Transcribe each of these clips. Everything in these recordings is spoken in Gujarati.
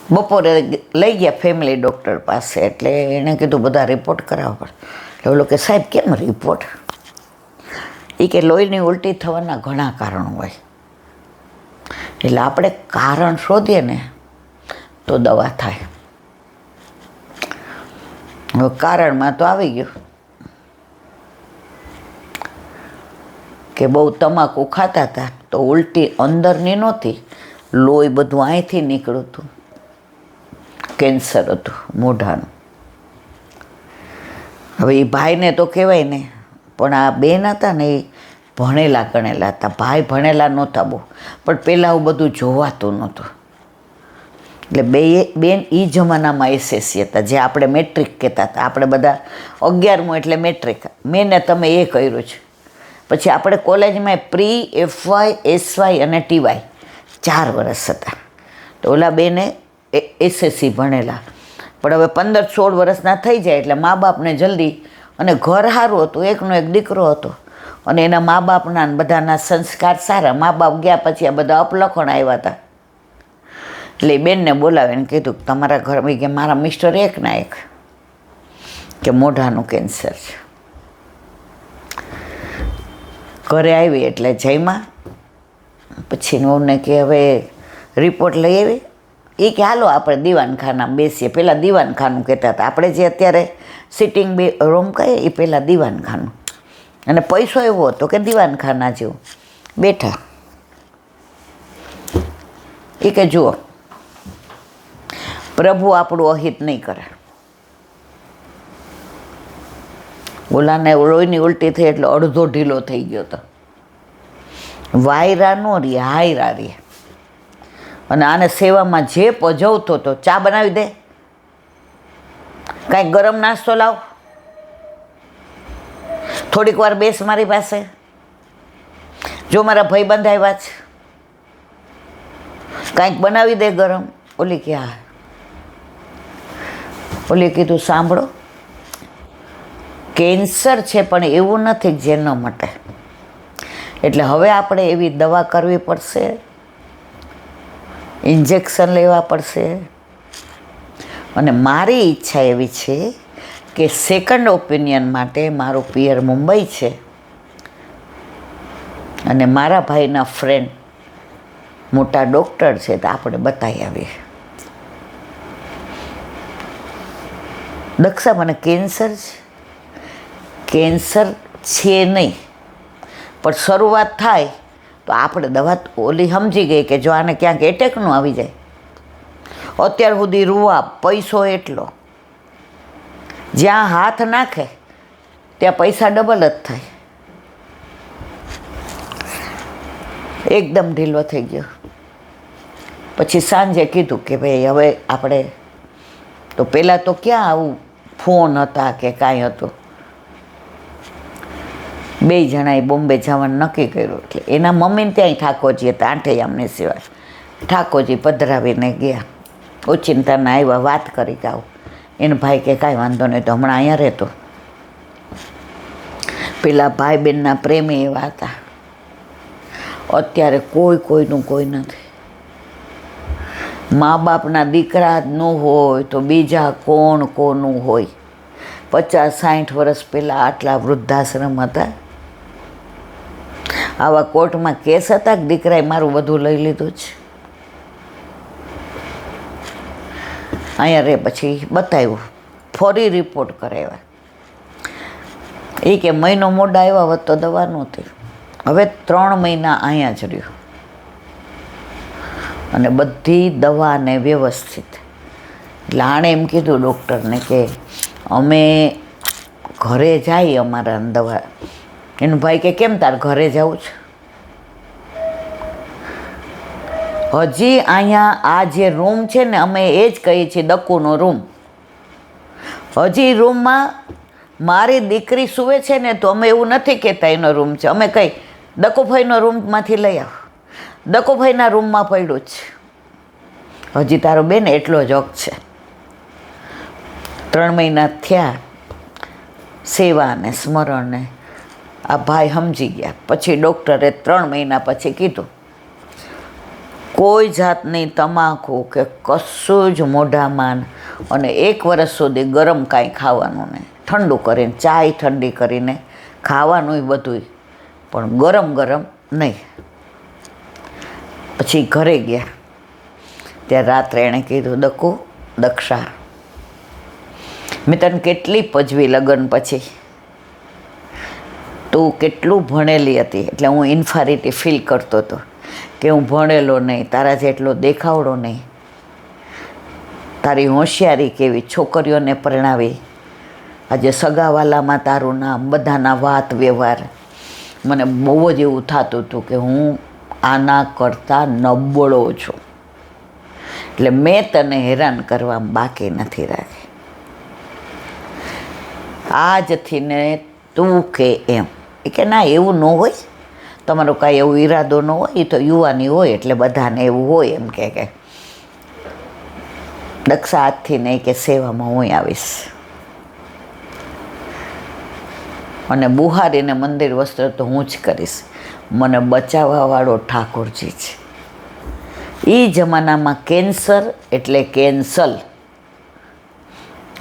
બપોરે લઈ ગયા ફેમિલી ડૉક્ટર પાસે, એટલે એણે કીધું બધા રિપોર્ટ કરાવવા પડે. એટલે ઓલો કે સાહેબ કેમ રિપોર્ટ? એ કે લોહીની ઉલટી થવાના ઘણા કારણો હોય, એટલે આપણે કારણ શોધીએ ને તો દવા થાય. હવે કારણમાં તો આવી ગયું કે બહુ તમાકુ ખાતા હતા તો ઉલટી અંદરની નહોતી, લોહી બધું અહીંથી નીકળ્યું હતું, કેન્સર હતું મોઢાનું. હવે એ ભાઈને તો કહેવાય ને, પણ આ બેન હતા ને એ ભણેલા ગણેલા હતા. ભાઈ ભણેલા નહોતા બહુ, પણ પહેલાં આવું બધું જોવાતું નહોતું. એટલે બેન એ જમાનામાં એસએસસી હતા, જે આપણે મેટ્રિક કહેતા હતા. આપણે બધા 11મું એટલે મેટ્રિક. મેં ને તમે એ કર્યું છે. પછી આપણે કોલેજમાં પ્રી, એફવાય, એસવાય અને ટીવાય 4 વર્ષ હતા. તો ઓલા બેને એસએસસી ભણેલા, પણ હવે 15-16 વર્ષના થઈ જાય એટલે મા બાપને જલ્દી, અને ઘર સારું હતું, એકનો એક દીકરો હતો, અને એના મા બાપના બધાના સંસ્કાર સારા. મા બાપ ગયા પછી આ બધા અપલખણ આવ્યા હતા. એટલે બેનને બોલાવીને કીધું કે તમારા ઘરમાં, કે મારા મિસ્ટર એકના એક કે મોઢાનું કેન્સર છે. ઘરે આવી એટલે જઈમાં પછી નોને કે હવે રિપોર્ટ લઈ આવી. એ કે હાલો આપણે દીવાનખાનામાં બેસીએ. પહેલાં દીવાનખાનું કહેતા હતા, આપણે જે અત્યારે સિટિંગ રૂમ કહીએ એ પહેલાં દીવાનખાનું. અને પૈસો એવો હતો કે દીવાનખાના જેવું. બેઠા. એ કે જુઓ, પ્રભુ આપણું અહિત નહીં કરે. ઓલાને લોહીની ઉલટી થઈ એટલે અડધો ઢીલો થઈ ગયો હતો. વાયરા નો રે, હાયરા રે. અને આને સેવામાં જે પજવતો હતો, ચા બનાવી દે, કાંઈક ગરમ નાસ્તો લાવ, થોડીક વાર બેસ મારી પાસે, જો મારા ભાઈબંધ આવ્યા છે, કાંઈક બનાવી દે ગરમ. ઓલી કે હા. ઓલી કીધું સાંભળો, કેન્સર છે પણ એવું નથી જે ન મટે. એટલે હવે આપણે એવી દવા કરવી પડશે, ઇન્જેક્શન લેવા પડશે. અને મારી ઈચ્છા એવી છે કે સેકન્ડ ઓપિનિયન માટે મારું પિયર મુંબઈ છે, અને મારા ભાઈના ફ્રેન્ડ મોટા ડૉક્ટર છે, તો આપણે બતાવી આવીએ. દક્ષા, મને કેન્સર છે? કેન્સર છે નહીં, પણ શરૂઆત થાય તો આપણે દવા ઓલી સમજી ગઈ કે જો આને ક્યાંક એટેકનું આવી જાય. અત્યાર સુધી રૂવા પૈસો એટલો, જ્યાં હાથ નાખે ત્યાં પૈસા ડબલ જ થાય. એકદમ ઢીલો થઈ ગયો. પછી સાંજે કીધું કે ભાઈ હવે આપણે તો પહેલાં તો ક્યાં આવું ફોન હતા કે કાંઈ હતું. 2 જણાએ બોમ્બે જવાનું નક્કી કર્યું. એટલે એના મમ્મીને ત્યાંય ઠાકોરજી હતા, આંઠૈયામને સિવાય. ઠાકોરજી પધરાવીને ગયા. ઓચિંતાના આવ્યા, વાત કરી કે આવું. એને ભાઈ કે કાંઈ વાંધો નહીં, તો હમણાં અહીંયા રહેતો. પેલા ભાઈ બહેનના પ્રેમી એવા હતા. અત્યારે કોઈનું કોઈ નથી. મા બાપના દીકરા જ ન હોય તો બીજા કોનું હોય. 50-60 વર્ષ પહેલાં આટલા વૃદ્ધાશ્રમ હતા. આવા કોર્ટમાં કેસ હતા કે દીકરાએ મારું બધું લઈ લીધું છે. અહીંયા રે પછી બતાવ્યું, ફરી રિપોર્ટ કરાવ્યા. એ કે મહિનો મોડા આવ્યા હોત તો દવા નહોતી. હવે 3 મહિના અહીંયા જ રહ્યું, અને બધી દવાને વ્યવસ્થિત. એટલે આણે એમ કીધું ડૉક્ટરને કે અમે ઘરે જઈએ અમારા દવા. એનું ભાઈ કે કેમ તાર ઘરે જવું છે? હજી અહીંયા આ જે રૂમ છે ને, અમે એ જ કહીએ છીએ દક્કુનો રૂમ. હજી રૂમમાં મારી દીકરી સૂવે છે ને, તો અમે એવું નથી કહેતા એનો રૂમ છે. અમે કહી દક્કુભાઈનો રૂમમાંથી લઈ આવ, દક્કુભાઈના રૂમમાં પડ્યું છે. હજી તારો બેન એટલો જ હક છે. 3 મહિના થયા સેવા ને સ્મરણને આ ભાઈ સમજી ગયા. પછી ડૉક્ટરે 3 મહિના પછી કીધું કોઈ જાતની તમાકુ કે કશું જ મોઢામાં, અને 1 વર્ષ સુધી ગરમ કાંઈ ખાવાનું નહીં, ઠંડુ કરીને ચાય ઠંડી કરીને ખાવાનું બધુંય, પણ ગરમ ગરમ નહીં. પછી ઘરે ગયા ત્યારે રાત્રે એણે કીધું, દક્ષા, મેં તને કેટલી પજવી લગ્ન પછી, તું કેટલું ભણેલી હતી. એટલે હું ઇન્ફારિટી ફીલ કરતો હતો કે હું ભણેલો નહીં, તારા જેટલો દેખાવડો નહીં, તારી હોશિયારી કેવી, છોકરીઓને પરણાવી, આજે સગાવાલામાં તારું નામ, બધાના વાત વ્યવહાર, મને બહુ જ એવું થતું હતું કે હું આના કરતાં નબળો છું. એટલે મેં તને હેરાન કરવામાં બાકી નથી રાખી. આજથી ને તું કે એમ. એ કે ના, એવું ન હોય, તમારો કાંઈ એવો ઈરાદો ન હોય, એ તો યુવાની હોય એટલે બધાને એવું હોય. એમ કે દક્ષા આજથી નહીં કે સેવામાં હું આવીશ, અને બુહારીને મંદિર વસ્ત્ર તો હું જ કરીશ. મને બચાવવાવાળો ઠાકોરજી છે. એ જમાનામાં કેન્સર એટલે કેન્સલ.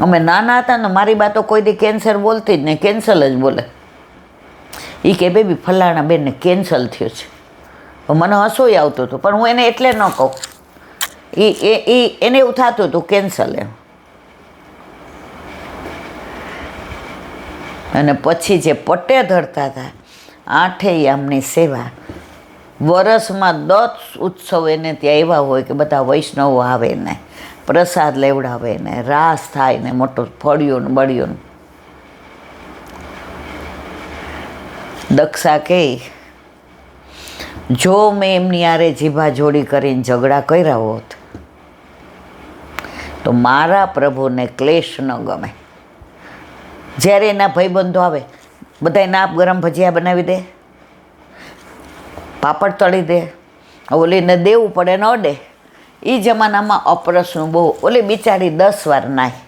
અમે નાના હતા ને, મારી બા તો કોઈ દી કેન્સર બોલતી જ નહીં, કેન્સલ જ બોલે. એ કે બેબી ફલાણા બેનને કેન્સલ થયું છે. મને હસોય આવતું હતું, પણ હું એને એટલે ન કહું. એને એવું થતું હતું કેન્સલ એમ. અને પછી જે પટ્ટે ધરતા હતા, 8 યામની સેવા, વરસમાં 10 ઉત્સવ એને ત્યાં એવા હોય કે બધા વૈષ્ણવો આવે ને પ્રસાદ લેવડાવે ને રાસ થાય ને મોટું ફળિયું ને બળિયું. દક્ષા કહે, જો મેં એમની આરે જીભા જોડી કરીને ઝઘડા કર્યા હોત તો મારા પ્રભુને ક્લેશ ન ગમે. જ્યારે એના ભાઈબંધો આવે, બધા નાપ ગરમ ભજીયા બનાવી દે, પાપડ તળી દે, ઓલીને દેવું પડે ને અડે. એ જમાનામાં અપરસનું બહુ. ઓલી બિચારી 10 વાર નાય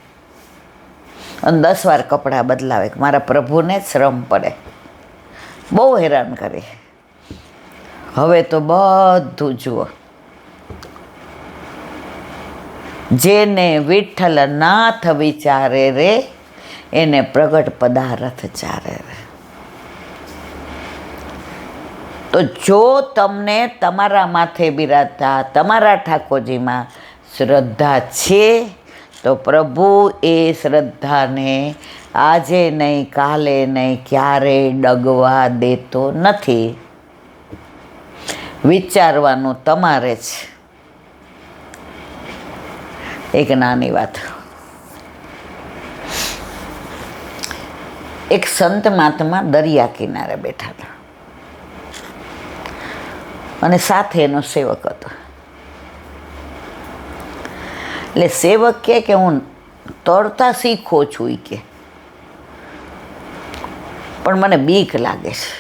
અને 10 વાર કપડાં બદલાવે. મારા પ્રભુને શ્રમ પડે, બહુ હેરાન કરે. હવે તો બધું જુઓ, જેને વિઠ્ઠલ નાથ વિચારે રે એને પ્રગટ પદાર્થ ચારે રે. તો જો તમને તમારા માથે બિરાજતા તમારા ઠાકોરજીમાં શ્રદ્ધા છે તો પ્રભુ એ શ્રદ્ધાને આજે નહીં, કાલે નહીં, ક્યારેય ડગવા દેતો નથી. વિચારવાનું તમારે જ. એક નાની વાત, એક સંત મહાત્મા દરિયા કિનારે બેઠા હતા અને સાથે એનો સેવક હતો. એટલે સેવક કે હું તરતા શીખો છું, એ કે પણ મને બીક લાગે છે.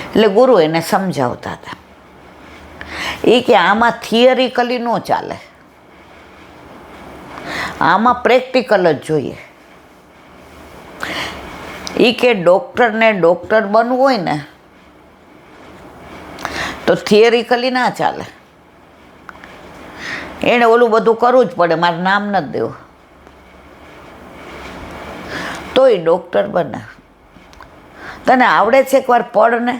એટલે ગુરુ એને સમજાવતા હતા. એ કે આમાં થિયરિકલી ન ચાલે, આમાં પ્રેક્ટિકલ જ જોઈએ. એ કે ડૉક્ટરને ડૉક્ટર બનવું હોય ને તો થિયરિકલી ના ચાલે, એણે ઓલું બધું કરવું જ પડે. મારું નામ નથી દેવું તોય ડૉક્ટર બને. તને આવડે છે, એકવાર પડ ને.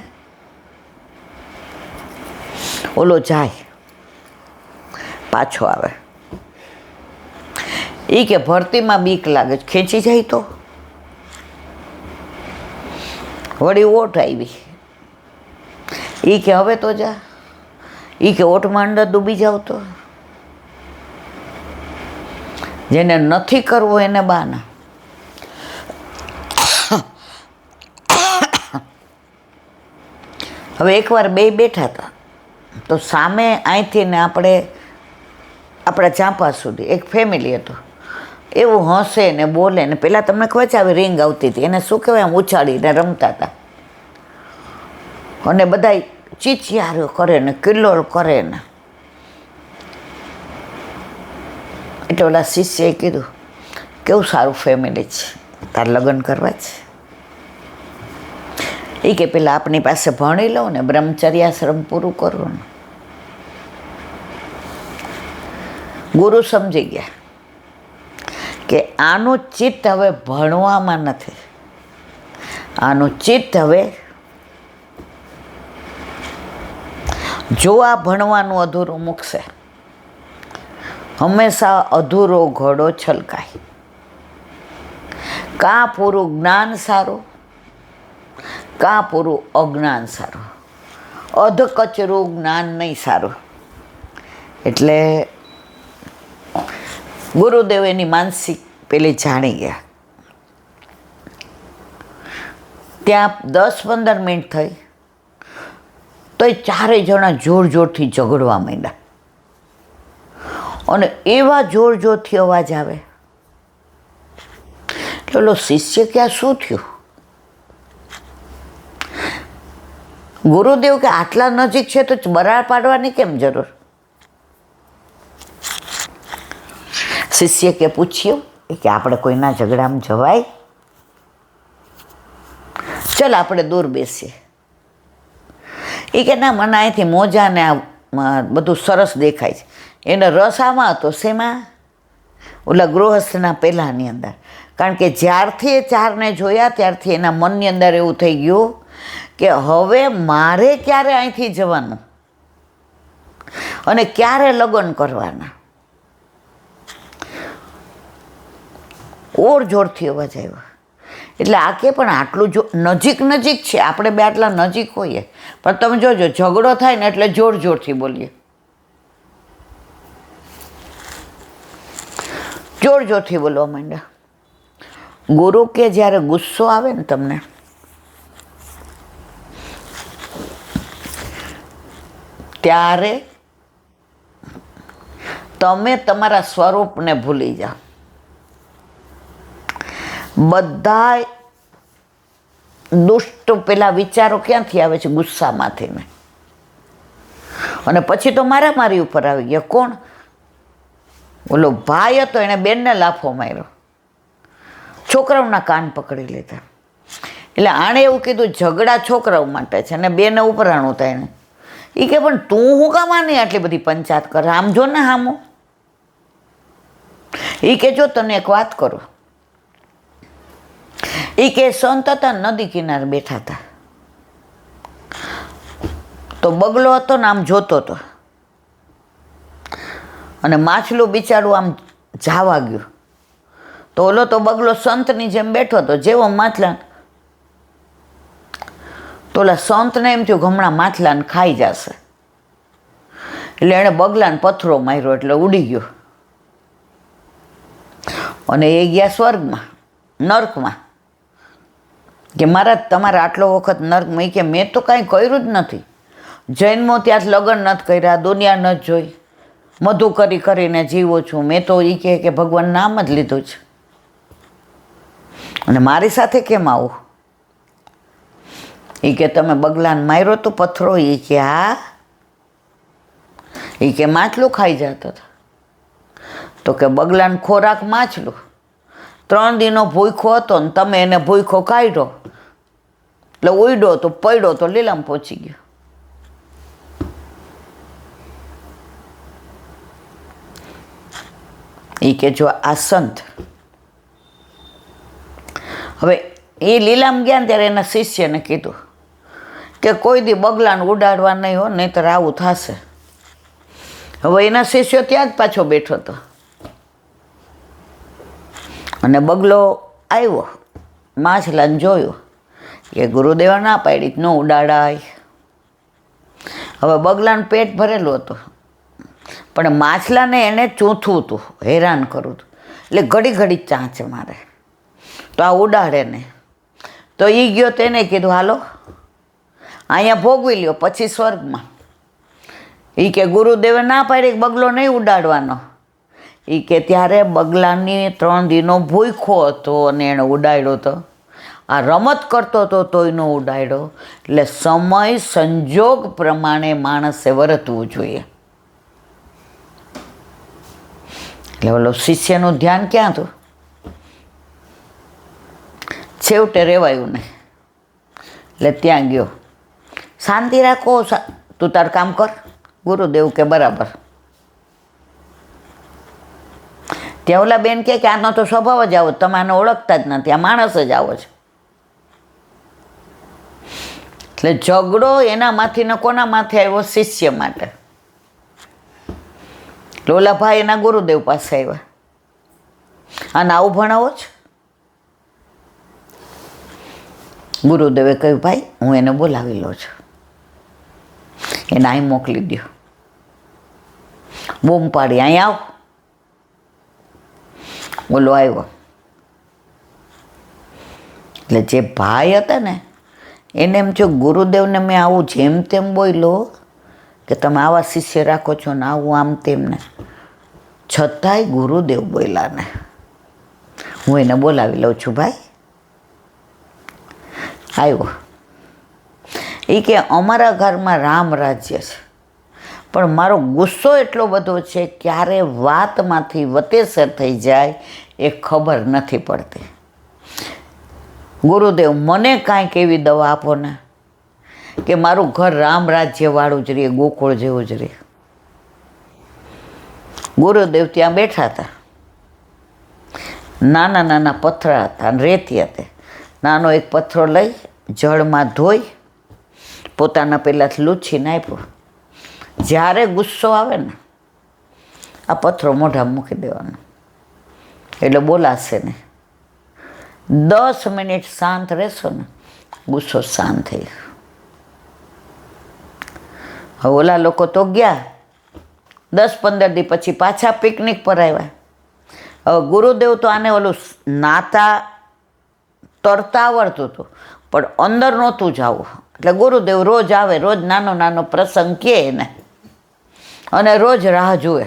ઓલો જાય પાછો આવે. એ કે ભરતીમાં બીક લાગે છે, ખેંચી જાય તો. વળી ઓટ આવી. એ કે હવે તો જા. એ કે ઓટમાં અંદર ડૂબી જાવ તો. જેને નથી કરવું એને બાના. હવે એકવાર બે બેઠા હતા તો સામે અહીંથી ને આપણા ચાંપા સુધી એક ફેમિલી હતું. એવું હસે ને બોલે ને. પહેલાં તમને ખબર છે આવી રિંગ આવતી હતી, એને શું કહેવાય, આમ ઉછાળીને રમતા હતા. અને બધા ચીચિયારીઓ કરે ને કિલ્લોળ કરે ને. એટલે ઓલા શિષ્યએ કીધું, કેવું સારું ફેમિલી છે, તાર લગ્ન કરવા છે. એ કે પેલા આપની પાસે ભણી લઉં ને બ્રહ્મચર્યાશ્રમ પૂરું કરું ને. ગુરુ સમજી ગયા કે આનું ચિત્ત હવે ભણવામાં નથી, આનું ચિત્ત હવે જો આ ભણવાનું અધૂરું મૂકશે, હંમેશા અધૂરો ઘોડો છલકાય. કાં પૂરું જ્ઞાન સારું, કાં પૂરું અજ્ઞાન સારું, અધકચરું જ્ઞાન નહીં સારું. એટલે ગુરુદેવ એની માનસિક પેલી જાણી ગયા. ત્યાં 10-15 મિનિટ થઈ તો એ ચારેય જણા જોર જોરથી ઝઘડવા માંડ્યા. અને એવા જોર જોરથી અવાજ આવે એટલે શિષ્ય કે આ શું થયું? ગુરુદેવ કે આટલા નજીક છે તો બરાડ પાડવાની કેમ જરૂર? શિષ્ય કે પૂછ્યું કે આપણે કોઈના ઝઘડામાં જવાય? ચાલ આપણે દૂર બેસીએ. એ કે ના, મને અહીંથી મોજા ને આ બધું સરસ દેખાય છે. એને રસ આમાં હતો શેમાં? ઓલા ગૃહસ્થના પહેલાંની અંદર. કારણ કે જ્યારથી એ ચારને જોયા ત્યારથી એના મનની અંદર એવું થઈ ગયું કે હવે મારે ક્યારે અહીંથી જવાનું અને ક્યારે લગ્ન કરવાના. ઓર જોરથી અવાજ આવ્યો. એટલે આ કે પણ આટલું જો નજીક નજીક છે, આપણે બે આટલા નજીક હોઈએ, પણ તમે જોજો ઝઘડો થાય ને એટલે જોર જોરથી બોલીએ, જોર જોરથી બોલવા માંડ્યા. ગુરુ કે જ્યારે ગુસ્સો આવે ને તમને, ત્યારે તમે તમારા સ્વરૂપને ભૂલી જાઓ. બધા દુષ્ટ પેલા વિચારો ક્યાંથી આવે છે? ગુસ્સામાંથી ને. અને પછી તો મારામારી ઉપર આવી ગયા. કોણ? ઓલો ભાઈ હતો, એણે બેનને લાફો માર્યો, છોકરાઓના કાન પકડી લીધા. એટલે આણે એવું કીધું ઝઘડા છોકરાઓ માટે છે અને બેને ઉપરાણું થાય એને. એ કે પણ તું હું કામ આની આટલી બધી પંચાયત કરે? આમ જો ને હામું. એ કે જો તને એક વાત કરું. એ કે સંત હતા, નદી કિનારે બેઠા હતા, તો બગલો હતો ને આમ જોતો હતો, અને માછલું બિચારું આમ જાવા ગયું. તો ઓલો તો બગલો સંતની જેમ બેઠો હતો. જેવો માછલા, તો ઓલા સંતને એમ થયું હમણાં માછલાને ખાઈ જશે, એટલે એણે બગલાને પથરો માર્યો એટલે ઉડી ગયો. અને એ ગયા સ્વર્ગમાં, નર્કમાં. કે મારા તમારે આટલો વખત નર્કમાં, કે મેં તો કાંઈ કર્યું જ નથી, જન્મો ત્યાં લગ્ન નથી કર્યા, દુનિયા નથી જોઈ, મધુ કરી કરીને જીવો છું મેં તો. એ કે ભગવાન નામ જ લીધું છે, અને મારી સાથે કેમ આવું? એ કે તમે બગલાને માર્યો તો પથરો? એ કે હા. એ કે માછલું ખાઈ જતો હતો. તો કે બગલાને ખોરાક માછલું, 3 દિનો ભૂખો હતો ને તમે એને ભૂખો કાઢ્યો એટલે ઉડ્યો તો પડ્યો તો લીલામાં પહોંચી ગયો. એ કે જો આ સંત, હવે એ લીલામાં ગયા ને ત્યારે એના શિષ્યને કીધું કે કોઈ દી બગલાને ઉડાડવા નહીં હો, નહીંતર આવું થશે. હવે એના શિષ્યો ત્યાં જ પાછો બેઠો હતો, અને બગલો આવ્યો, માછલાને જોયો કે ગુરુદેવ ના પાડી ન ઉડાડાય. હવે બગલાનું પેટ ભરેલું હતું, પણ માછલાને એને ચૂંથવું હતું, હેરાન કરવું હતું, એટલે ઘડી ઘડી ચાંચ મારે તો આ ઉડાડે ને. તો એ ગયો, તેને કીધું હાલો અહીંયા ભોગવી લ્યો, પછી સ્વર્ગમાં. એ કે ગુરુદેવે ના પાડી બગલો નહીં ઉડાડવાનો. એ કે ત્યારે બગલાની 3 દિનો ભૂખો હતો અને એણે ઉડાડ્યો હતો. આ રમત કરતો હતો તોય ન ઉડાડ્યો. એટલે સમય સંજોગ પ્રમાણે માણસે વર્તવું જોઈએ. એટલે ઓલો શિષ્યનું ધ્યાન ક્યાં હતું? છેવટે રેવાયું નહીં. એટલે ત્યાં ગયો, શાંતિ રાખો, તું તાર કામ કર. ગુરુદેવ કે બરાબર. ત્યાં ઓલા બેન કે આનો તો સ્વભાવ જ આવો, તમે આને ઓળખતા જ નથી, આ માણસ જ આવો છે. એટલે ઝઘડો એનામાંથી ને કોના માથે આવ્યો? શિષ્ય માટે. એટલે ઓલા ભાઈ એના ગુરુદેવ પાસે આવ્યા, આને આવું ભણાવો જ. ગુરુદેવે કહ્યું, ભાઈ હું એને બોલાવી લઉં છું, એને અહીં મોકલી દો. બૂમ પાડી, અહીં આવ. બોલો આવ્યો. એટલે જે ભાઈ હતા ને એને એમ થયું ગુરુદેવને મેં આવું જેમ તેમ બોલ્યો કે તમે આવા શિષ્ય રાખો છો ને આવું આમ તેમને, છતાંય ગુરુદેવ બોલ્યા ને હું એને બોલાવી લઉં છું. ભાઈ આવ્યો. એ કે અમારા ઘરમાં રામ રાજ્ય છે, પણ મારો ગુસ્સો એટલો બધો છે, ક્યારે વાતમાંથી વતેસર થઈ જાય એ ખબર નથી પડતી. ગુરુદેવ મને કાંઈક એવી દવા આપો ને કે મારું ઘર રામ રાજ્યવાળું જ રહે, ગોકુળ જેવું જ રહે. ગુરુદેવ ત્યાં બેઠા હતા, નાના નાના પથરા હતા, રેતી હતી. નાનો એક પથ્થરો લઈ જળમાં ધોઈ પોતાના પહેલાંથી લૂછીને આપ્યો. જ્યારે ગુસ્સો આવે ને આ પથ્થરો મોઢામાં મૂકી દેવાનો, એટલે બોલાશે ને. 10 મિનિટ શાંત રહેશો ને ગુસ્સો શાંત થઈ ગયો. હવે ઓલા લોકો તો ગયા, 10-15 દી પછી પાછા પિકનિક પર આવ્યા. હવે ગુરુદેવ તો આને ઓલું નાતા તરતા આવડતું હતું પણ અંદર નહોતું જવું. એટલે ગુરુદેવ રોજ આવે, રોજ નાનો નાનો પ્રસંગ કહે એને અને રોજ રાહ જુએ.